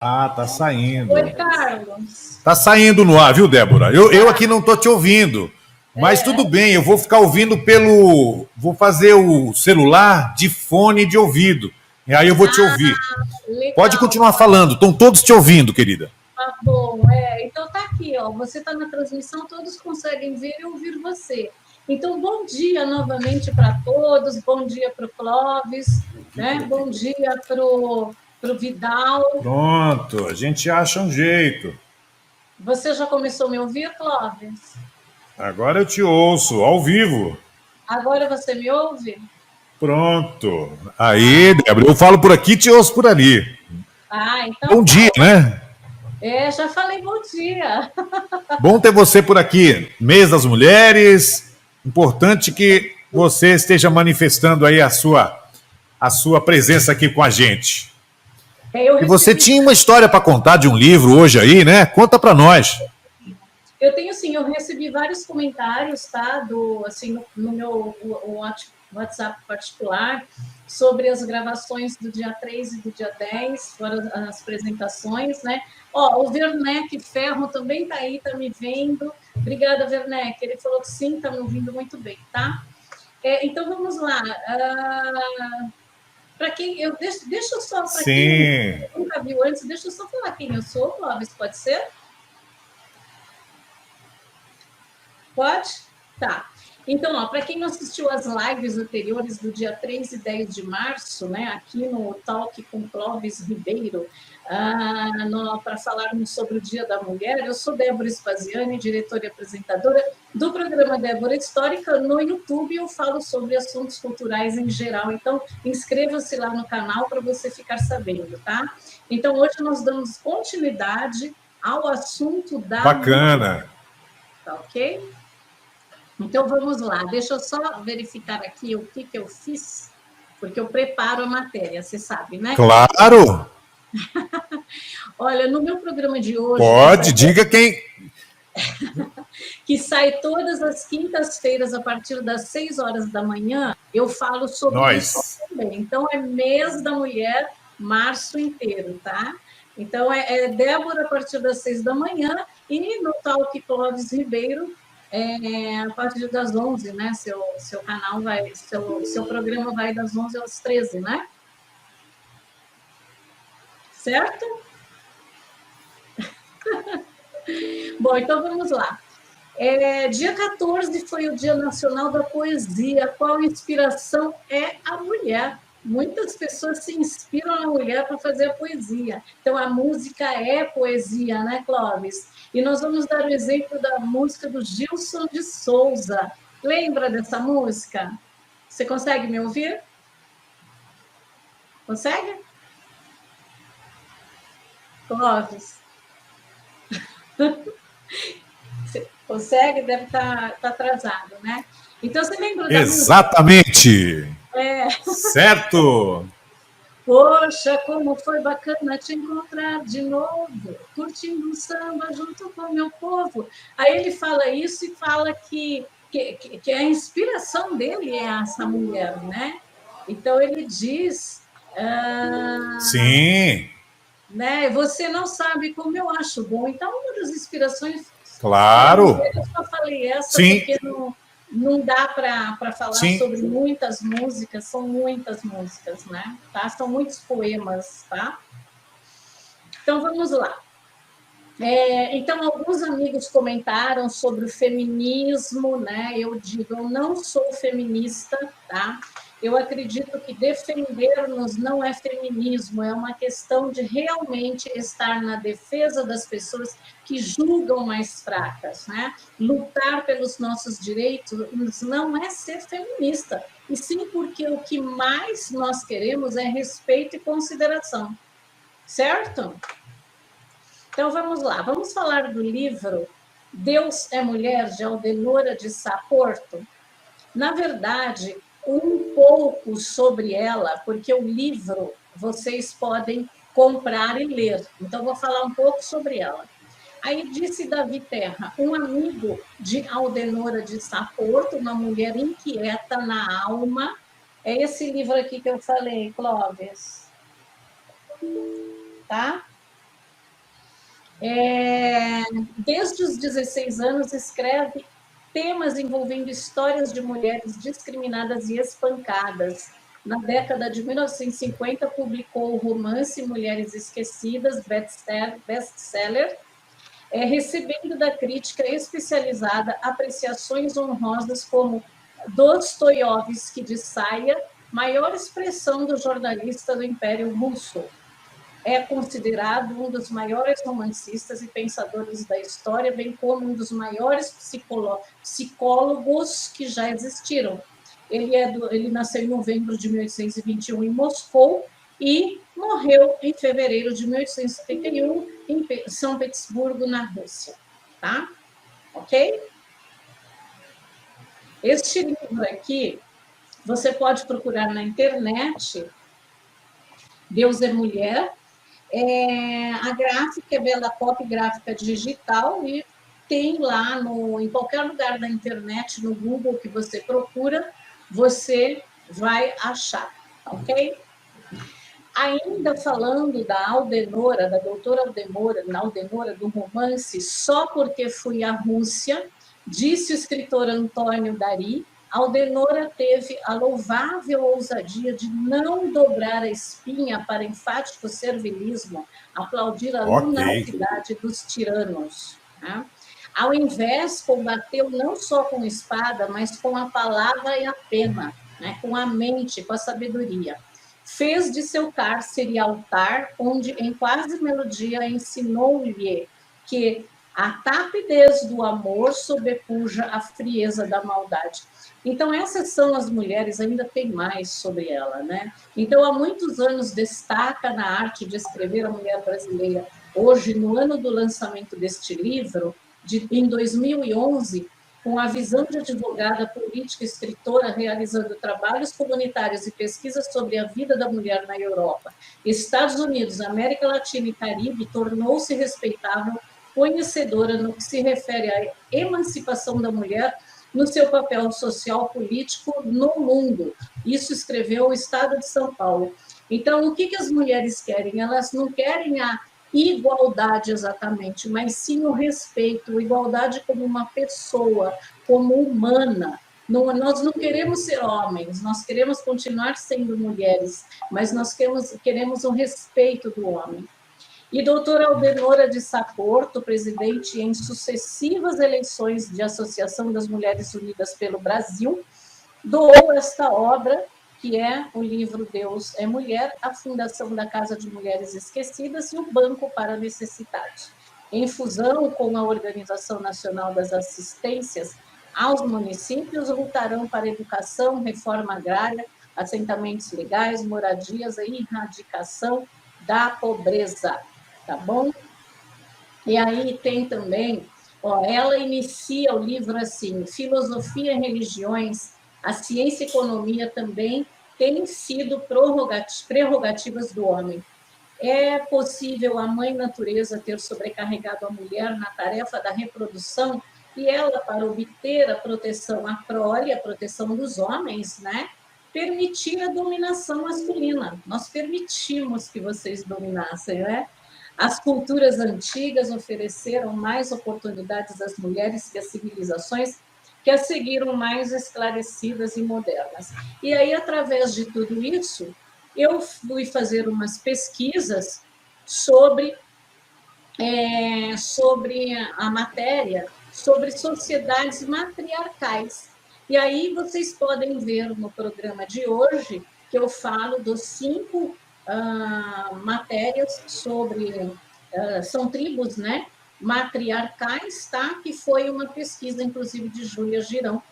Ah, tá saindo. Oi, Carlos. Tá saindo no ar, viu, Débora? Eu aqui não tô te ouvindo. Mas tudo bem, eu vou ficar ouvindo pelo. Vou fazer o celular de fone de ouvido. E aí eu vou te ouvir. Pode Legal. continuar falando, estão todos te ouvindo, querida. Tá bom, então tá aqui, ó. Você tá na transmissão, todos conseguem ver e ouvir você. Então, bom dia novamente para todos, bom dia para o Clóvis, né? Bom dia para o Vidal. Pronto, a gente acha um jeito. Você já começou a me ouvir, Clóvis? Agora eu te ouço, ao vivo. Agora você me ouve? Pronto. Aí, Débora, eu falo por aqui, te ouço por ali. Então Bom dia, né? já falei bom dia. Bom ter você por aqui. Mês das Mulheres. Importante que você esteja manifestando aí a sua presença aqui com a gente. E você tinha uma história para contar de um livro hoje aí, né? Conta para nós. Eu tenho, sim, eu recebi vários comentários, tá? No meu WhatsApp particular, sobre as gravações do dia 3 e do dia 10, foram as apresentações, né? Ó, o Werneck Ferro também tá aí, tá me vendo. Obrigada, Werneck. Ele falou que sim, tá me ouvindo muito bem, tá? Então, vamos lá. Para quem eu deixa eu só, para quem nunca viu antes, deixa eu só falar quem eu sou, Clóvis, pode ser? Pode? Tá. Então, para quem não assistiu às lives anteriores do dia 3 e 10 de março, né, aqui no Talk com Clóvis Ribeiro, para falarmos sobre o Dia da Mulher, eu sou Débora Spaziani, diretora e apresentadora do programa Débora Histórica no YouTube, e eu falo sobre assuntos culturais em geral. Então, inscreva-se lá no canal para você ficar sabendo, tá? Então, hoje nós damos continuidade ao assunto da... Bacana. Tá ok? Então, vamos lá. Deixa eu só verificar aqui o que eu fiz, porque eu preparo a matéria, você sabe, né? Claro! Olha, no meu programa de hoje... Pode, diga quem... que sai todas as quintas-feiras, a partir das 6 horas da manhã, eu falo sobre isso também. Então, é mês da mulher, março inteiro, tá? Então, é Débora a partir das 6 da manhã, e no Talk Clóvis Ribeiro, a partir das 11, né? Seu canal vai, seu programa vai das 11 às 13, né? Certo? Bom, então vamos lá. Dia 14 foi o Dia Nacional da Poesia. Qual inspiração é a mulher? Muitas pessoas se inspiram na mulher para fazer a poesia. Então, a música é poesia, né, Clóvis? E nós vamos dar o exemplo da música do Gilson de Souza. Lembra dessa música? Você consegue me ouvir? Consegue? Clóvis? Você consegue? Deve estar atrasado, né? Então, você lembra da música? Exatamente! Certo! Poxa, como foi bacana te encontrar de novo, curtindo um samba junto com o meu povo. Aí ele fala isso e fala que a inspiração dele é essa mulher, né? Então ele diz... Sim! Né? Você não sabe como eu acho bom. Então, uma das inspirações... Claro! Eu só falei essa Sim. porque não dá para falar sobre muitas músicas, são muitas músicas, né? Tá? São muitos poemas, tá? Então, vamos lá. Então, alguns amigos comentaram sobre o feminismo, né? Eu digo, eu não sou feminista, tá? Eu acredito que defender-nos não é feminismo, é uma questão de realmente estar na defesa das pessoas que julgam mais fracas, né? Lutar pelos nossos direitos não é ser feminista, e sim porque o que mais nós queremos é respeito e consideração, certo? Então, vamos lá. Vamos falar do livro Deus é Mulher, de Aldenora de Sá Porto. Na verdade, um pouco sobre ela, porque o livro vocês podem comprar e ler. Então, vou falar um pouco sobre ela. Aí disse Davi Terra, um amigo de Aldenora de Sá Porto, uma mulher inquieta na alma. É esse livro aqui que eu falei, Clóvis. Tá? Desde os 16 anos, escreve temas envolvendo histórias de mulheres discriminadas e espancadas. Na década de 1950, publicou o romance Mulheres Esquecidas, best-seller, recebendo da crítica especializada apreciações honrosas como Dostoiévski de Saia, maior expressão do jornalista do Império Russo. É considerado um dos maiores romancistas e pensadores da história, bem como um dos maiores psicólogos que já existiram. Ele nasceu em novembro de 1821 em Moscou e morreu em fevereiro de 1871 em São Petersburgo, na Rússia. Tá? Ok? Este livro aqui, você pode procurar na internet, Deus é Mulher. A gráfica é Bela Pop Gráfica Digital e tem lá em qualquer lugar da internet, no Google que você procura, você vai achar, ok? Ainda falando da Aldenora, da doutora Aldenora, do romance Só Porque Fui à Rússia, disse o escritor Antônio Dari, Aldenora teve a louvável ousadia de não dobrar a espinha para enfático servilismo, aplaudir a lunacidade dos tiranos. Né? Ao invés, combateu não só com espada, mas com a palavra e a pena, né? Com a mente, com a sabedoria. Fez de seu cárcere altar, onde, em quase melodia, ensinou-lhe que a tapidez do amor sobrepuja a frieza da maldade. Então, essas são as mulheres, ainda tem mais sobre ela, né? Então, há muitos anos destaca na arte de escrever a mulher brasileira. Hoje, no ano do lançamento deste livro, em 2011, com a visão de advogada, política, escritora, realizando trabalhos comunitários e pesquisas sobre a vida da mulher na Europa, Estados Unidos, América Latina e Caribe, tornou-se respeitável, conhecedora no que se refere à emancipação da mulher no seu papel social político no mundo. Isso escreveu o Estado de São Paulo. Então, o que as mulheres querem? Elas não querem a igualdade exatamente, mas sim o respeito, igualdade como uma pessoa, como humana. Nós não queremos ser homens, nós queremos continuar sendo mulheres, mas nós queremos o respeito do homem. E doutora Aldenora de Saporto, presidente em sucessivas eleições de Associação das Mulheres Unidas pelo Brasil, doou esta obra, que é o livro Deus é Mulher, a Fundação da Casa de Mulheres Esquecidas e o Banco para Necessitados. Em fusão com a Organização Nacional das Assistências aos municípios, lutarão para educação, reforma agrária, assentamentos legais, moradias e erradicação da pobreza. Tá bom? E aí tem também, ela inicia o livro assim, Filosofia e Religiões, a ciência e economia também têm sido prerrogativas do homem. É possível a mãe natureza ter sobrecarregado a mulher na tarefa da reprodução e ela, para obter a proteção, a prole, a proteção dos homens, né? Permitir a dominação masculina. Nós permitimos que vocês dominassem, né? As culturas antigas ofereceram mais oportunidades às mulheres que as civilizações que as seguiram mais esclarecidas e modernas. E aí, através de tudo isso, eu fui fazer umas pesquisas sobre a matéria, sobre sociedades matriarcais. E aí vocês podem ver no programa de hoje que eu falo dos 5 matérias sobre... são tribos, né? Matriarcais, tá? Que foi uma pesquisa, inclusive, de Júlia Girão,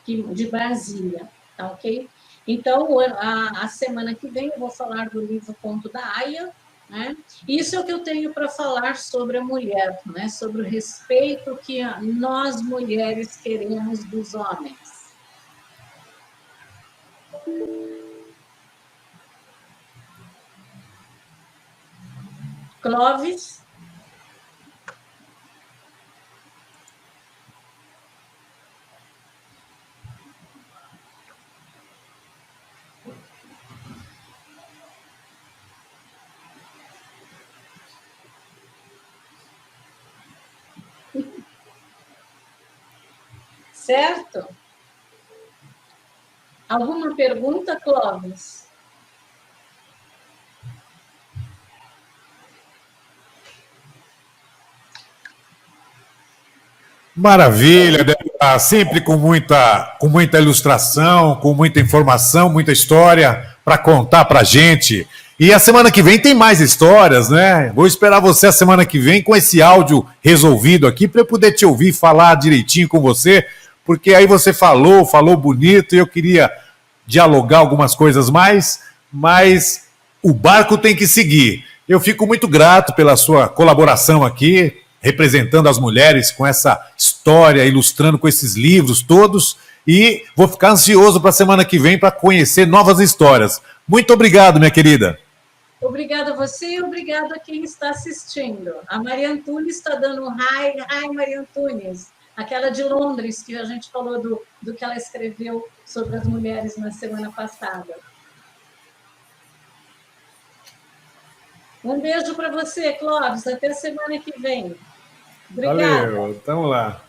de Brasília, tá ok? Então, a semana que vem eu vou falar do livro Conto da Aya, né? Isso é o que eu tenho para falar sobre a mulher, né? Sobre o respeito que nós, mulheres, queremos dos homens. Clóvis? Certo? Alguma pergunta, Clóvis? Maravilha, Débora, sempre com muita ilustração, com muita informação, muita história para contar para a gente. E a semana que vem tem mais histórias, né? Vou esperar você a semana que vem com esse áudio resolvido aqui para eu poder te ouvir falar direitinho com você, porque aí você falou bonito e eu queria dialogar algumas coisas mais, mas o barco tem que seguir. Eu fico muito grato pela sua colaboração aqui, representando as mulheres com essa história, ilustrando com esses livros todos, e vou ficar ansioso para a semana que vem para conhecer novas histórias. Muito obrigado, minha querida. Obrigada a você e obrigado a quem está assistindo. A Maria Antunes está dando um hi, Maria Antunes. Aquela de Londres, que a gente falou do que ela escreveu sobre as mulheres na semana passada. Um beijo para você, Clóvis. Até a semana que vem. Obrigada. Valeu, tamo lá.